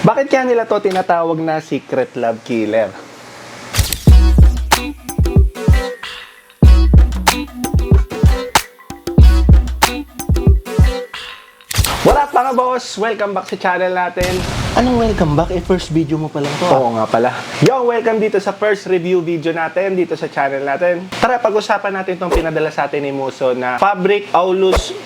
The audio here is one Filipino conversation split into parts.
Bakit kaya nila to tinatawag na secret love killer? What up mga boss? Welcome back sa channel natin. Anong welcome back? First video mo pa lang to. Oo nga pala. Yo, welcome dito sa first review video natin dito sa channel natin. Tara, pag-usapan natin itong pinadala sa atin ni Muso na Fabric Aulus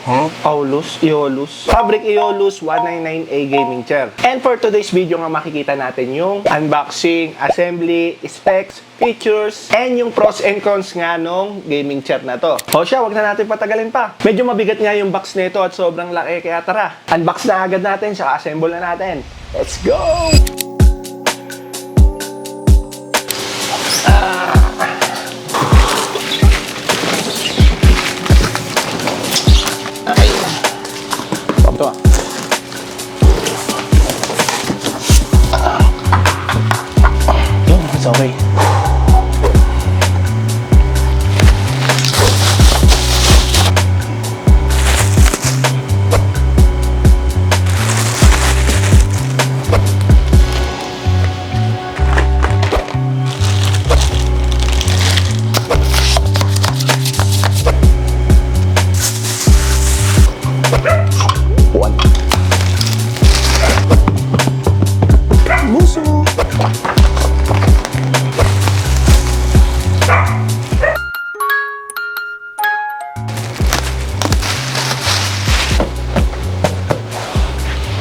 Fabric Aulus 199A gaming chair. And for today's video nga makikita natin yung unboxing, assembly, specs, features, and yung pros and cons nga nung gaming chair na to. O siya, wag na natin patagalin pa. Medyo mabigat nga yung box nito at sobrang laki, kaya tara, unbox na agad natin, saka assemble na natin. Let's go! Okay. Ito ah. Yun, it's okay.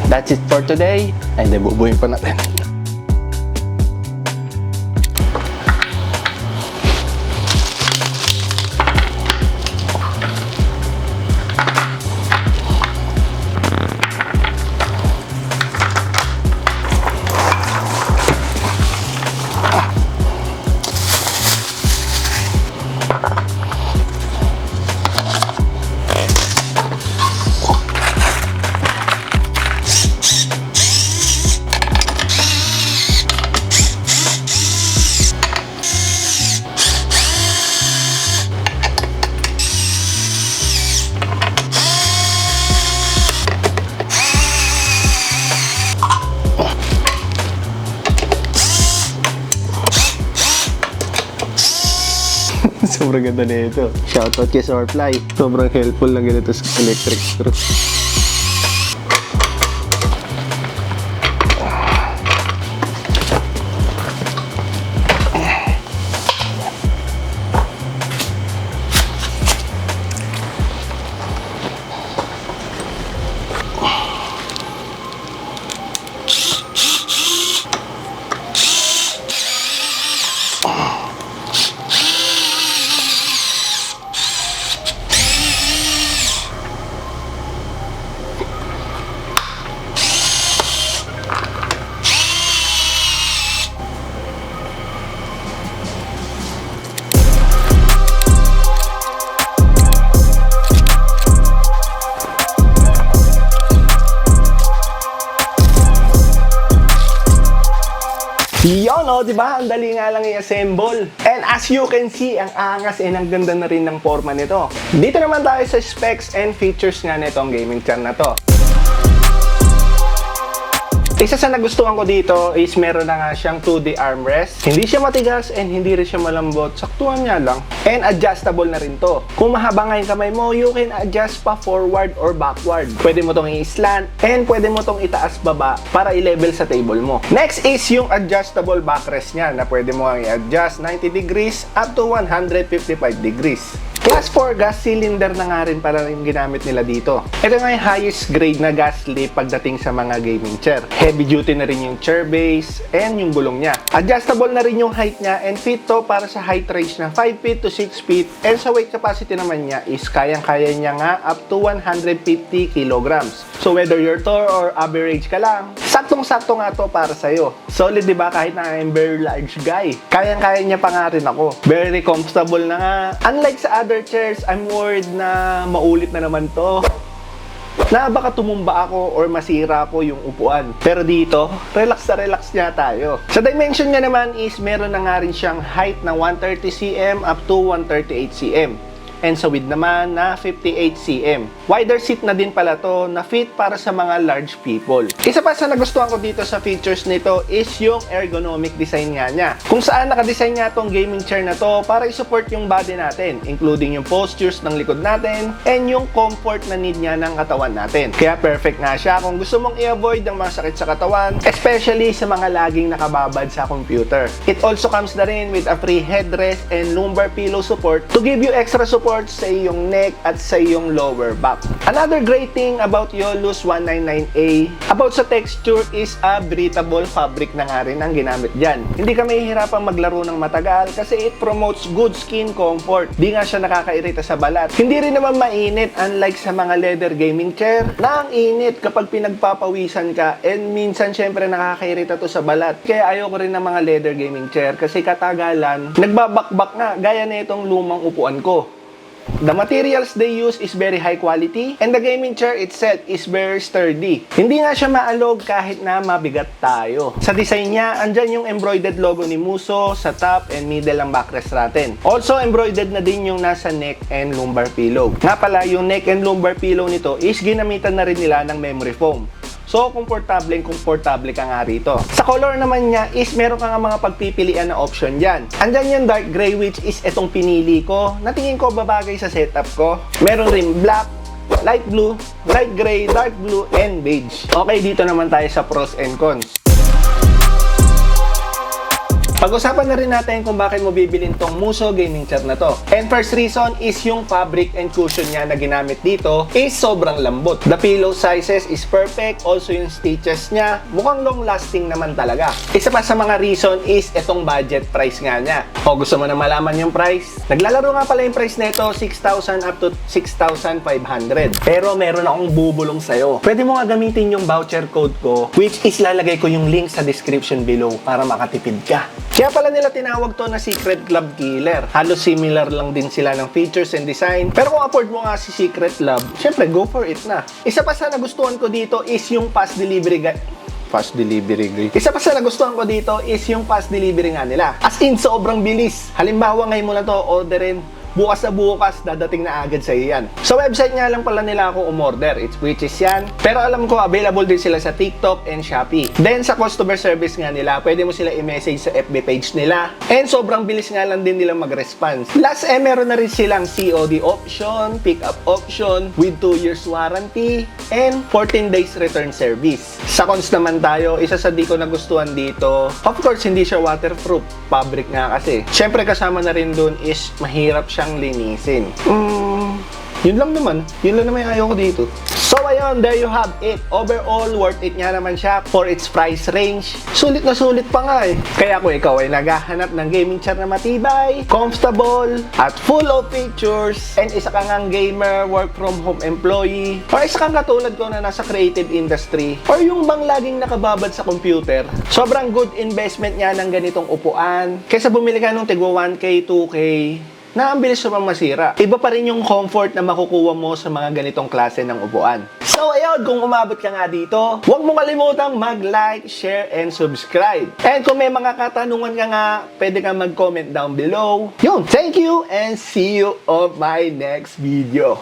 That's it for today. Ay, hindi, bubuhin pa natin. Sobrang ganda na ito. Shoutout kay Sourfly. Sobrang helpful lang ganito sa electric screw. Yun, oh, diba? Ang dali nga lang i-assemble. And as you can see, ang angas and ang ganda na rin ng forma nito. Dito naman tayo sa specs and features nga nitong gaming chair na to. Isa sa nagustuhan ko dito is meron na nga siyang 2D armrest. Hindi siya matigas and hindi rin siya malambot. Saktuhan niya lang. And adjustable na rin to. Kung mahaba nga yung kamay mo, you can adjust pa forward or backward. Pwede mo tong i-slant and pwede mo tong itaas baba para i-level sa table mo. Next is yung adjustable backrest niya na pwede mo i-adjust 90 degrees up to 155 degrees. Class 4 gas cylinder na nga rin para yung ginamit nila dito. Ito nga yung highest grade na gas lift pagdating sa mga gaming chair. Heavy duty na rin yung chair base and yung gulong niya. Adjustable na rin yung height niya and fit to para sa height range na 5 feet to 6 feet. And sa weight capacity naman niya is kayang-kaya niya nga up to 150 kilograms. So whether you're tall or average ka lang, saktong-sakto nga to para sa'yo. Solid, diba? Kahit na I'm very large guy, kayang-kaya niya pa nga rin ako. Very comfortable na nga. Unlike sa other chairs, I'm worried na maulit na naman to. na baka tumumba ako or masira ko yung upuan. Pero dito, relax na relax nga tayo. Sa dimension niya naman is meron na nga rin siyang height na 130 cm up to 138 cm. And sa width naman na 58 cm. Wider seat na din pala to na fit para sa mga large people. Isa pa sa nagustuhan ko dito sa features nito is yung ergonomic design nga niya. Kung saan nakadesign nga tong gaming chair na to para i-support yung body natin, including yung postures ng likod natin and yung comfort na need niya ng katawan natin. Kaya perfect nga siya kung gusto mong i-avoid ang mga sakit sa katawan, especially sa mga laging nakababad sa computer. It also comes na rin with a free headrest and lumbar pillow support to give you extra support sa iyong neck at sa iyong lower back. Another great thing about Yolus 199A about sa texture is a breathable fabric na nga rin ang ginamit dyan. Hindi ka mahihirapang maglaro ng matagal kasi it promotes good skin comfort. Di nga siya nakakairita sa balat. Hindi rin naman mainit unlike sa mga leather gaming chair na ang init kapag pinagpapawisan ka and minsan syempre nakakairita to sa balat. Kaya ayoko rin ng mga leather gaming chair kasi katagalan nagbabakbak nga gaya na itong lumang upuan ko. The materials they use is very high quality and the gaming chair itself is very sturdy. Hindi nga siya maalog kahit na mabigat tayo. Sa design niya, andyan yung embroidered logo ni Muso sa top and middle ang backrest natin. Also, embroidered na din yung nasa neck and lumbar pillow. Nga pala, yung neck and lumbar pillow nito is ginamitan na rin nila ng memory foam. So, komportable ka nga rito. Sa color naman niya is meron ka nga mga pagpipilian na option dyan. Andyan yung dark gray which is itong pinili ko. Natingin ko babagay sa setup ko. Meron rin black, light blue, light gray, dark blue, and beige. Okay, dito naman tayo sa pros and cons. Pag-usapan na rin natin kung bakit mo bibilin tong Muso gaming chair na to. And first reason is yung fabric and cushion niya na ginamit dito is sobrang lambot. The pillow sizes is perfect. Also yung stitches niya, mukhang long lasting naman talaga. Isa pa sa mga reason is itong budget price nga niya. O gusto mo na malaman yung price? Naglalaro nga pala yung price nito 6,000 up to 6,500. Pero meron akong bubulong sa'yo. Pwede mo nga gamitin yung voucher code ko which is lalagay ko yung link sa description below para makatipid ka. Kaya pala nila tinawag to na Secret Club Killer. Halos similar lang din sila ng features and design. Pero kung afford mo nga si Secret Club, syempre go for it na. Isa pa sa nagustuhan ko dito is yung fast delivery Isa pa sa nagustuhan ko dito is yung fast delivery nga nila. As in, sobrang bilis. Halimbawa, ngayon mo na to orderin. Bukas na bukas, dadating na agad sa iyo yan. Sa website nga lang pala nila ako umorder, which is yan. Pero alam ko, available din sila sa TikTok and Shopee. Then sa customer service nga nila, pwede mo sila i-message sa FB page nila. And sobrang bilis nga lang din nila mag-response. Plus, meron na rin silang COD option, pick-up option, with 2 years warranty, and 14 days return service. Sa cons naman tayo, isa sa di ko nagustuhan dito, of course, hindi siya waterproof. Fabric nga kasi. Syempre, kasama na rin dun is mahirap siyang linisin. Yun lang naman yung ayaw ko dito. So ayun, there you have it. Overall, worth it nga naman siya for its price range. Sulit na sulit pa nga eh. Kaya kung ikaw ay naghahanap ng gaming chair na matibay, comfortable, at full of features, and isa kang ang gamer, work from home employee, or isa kang katulad ko na nasa creative industry, or yung bang laging nakababad sa computer, sobrang good investment niya ng ganitong upuan. Kaysa bumili ka nung tigwa 1K, 2K, na ang bilis naman masira. Iba pa rin yung comfort na makukuha mo sa mga ganitong klase ng upuan. So ayun, kung umabot ka nga dito, huwag mo kalimutang mag-like, share, and subscribe. And kung may mga katanungan ka nga, pwede kang mag-comment down below. Yun, thank you and see you on my next video.